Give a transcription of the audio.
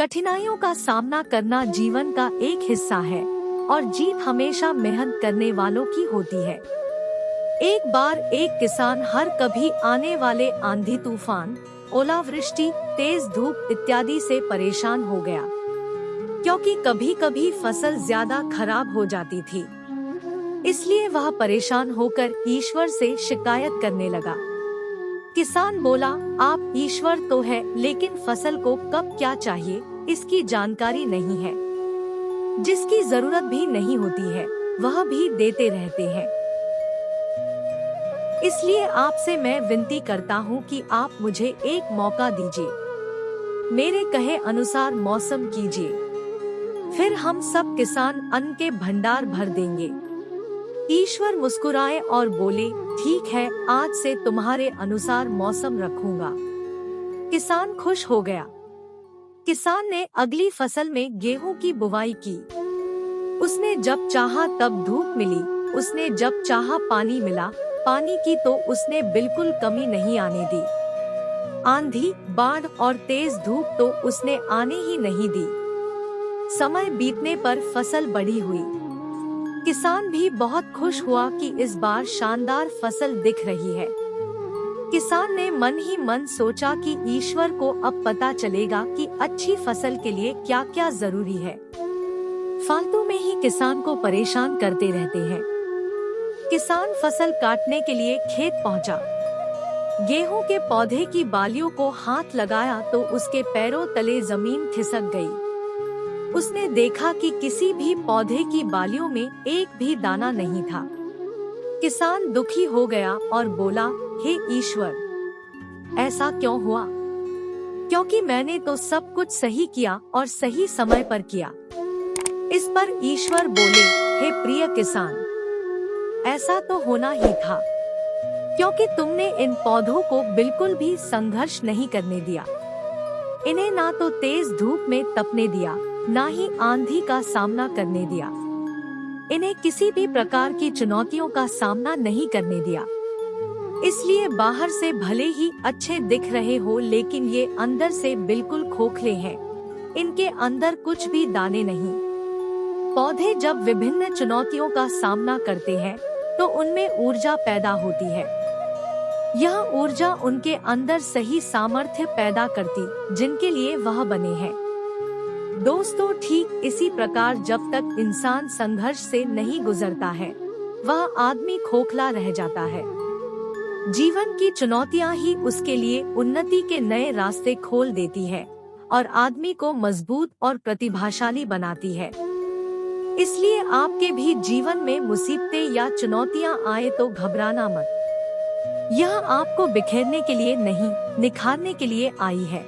कठिनाइयों का सामना करना जीवन का एक हिस्सा है और जीत हमेशा मेहनत करने वालों की होती है। एक बार एक किसान हर कभी आने वाले आंधी तूफान, ओलावृष्टि, तेज धूप इत्यादि से परेशान हो गया, क्योंकि कभी कभी फसल ज्यादा खराब हो जाती थी। इसलिए वह परेशान होकर ईश्वर से शिकायत करने लगा। किसान बोला, आप ईश्वर तो है, लेकिन फसल को कब क्या चाहिए इसकी जानकारी नहीं है। जिसकी जरूरत भी नहीं होती है वह भी देते रहते हैं। इसलिए आपसे मैं विनती करता हूँ कि आप मुझे एक मौका दीजिए, मेरे कहे अनुसार मौसम कीजिए, फिर हम सब किसान अन्न के भंडार भर देंगे। ईश्वर मुस्कुराए और बोले, ठीक है, आज से तुम्हारे अनुसार मौसम रखूंगा। किसान खुश हो गया। किसान ने अगली फसल में गेहूं की बुवाई की। उसने जब चाहा तब धूप मिली, उसने जब चाहा पानी मिला। पानी की तो उसने बिल्कुल कमी नहीं आने दी। आंधी, बाढ़ और तेज धूप तो उसने आने ही नहीं दी। समय बीतने पर फसल बड़ी हुई। किसान भी बहुत खुश हुआ कि इस बार शानदार फसल दिख रही है। किसान ने मन ही मन सोचा कि ईश्वर को अब पता चलेगा कि अच्छी फसल के लिए क्या क्या जरूरी है। फालतू में ही किसान को परेशान करते रहते हैं। किसान फसल काटने के लिए खेत पहुंचा। गेहूं के पौधे की बालियों को हाथ लगाया तो उसके पैरों तले जमीन खिसक गई। उसने देखा कि किसी भी पौधे की बालियों में एक भी दाना नहीं था। किसान दुखी हो गया और बोला, हे ईश्वर, ऐसा क्यों हुआ? क्योंकि मैंने तो सब कुछ सही किया और सही समय पर किया। इस पर ईश्वर बोले, हे प्रिय किसान, ऐसा तो होना ही था, क्योंकि तुमने इन पौधों को बिल्कुल भी संघर्ष नहीं करने दिया। इन्हें ना तो तेज धूप में तपने दिया, ना ही आंधी का सामना करने दिया। इन्हें किसी भी प्रकार की चुनौतियों का सामना नहीं करने दिया। इसलिए बाहर से भले ही अच्छे दिख रहे हो, लेकिन ये अंदर से बिल्कुल खोखले हैं। इनके अंदर कुछ भी दाने नहीं। पौधे जब विभिन्न चुनौतियों का सामना करते हैं तो उनमें ऊर्जा पैदा होती है। यह ऊर्जा उनके अंदर सही सामर्थ्य पैदा करती जिनके लिए वह बने हैं। दोस्तों, ठीक इसी प्रकार जब तक इंसान संघर्ष से नहीं गुजरता है, वह आदमी खोखला रह जाता है। जीवन की चुनौतियां ही उसके लिए उन्नति के नए रास्ते खोल देती है और आदमी को मजबूत और प्रतिभाशाली बनाती है। इसलिए आपके भी जीवन में मुसीबतें या चुनौतियां आए तो घबराना मत। यह आपको बिखेरने के लिए नहीं, निखारने के लिए आई है।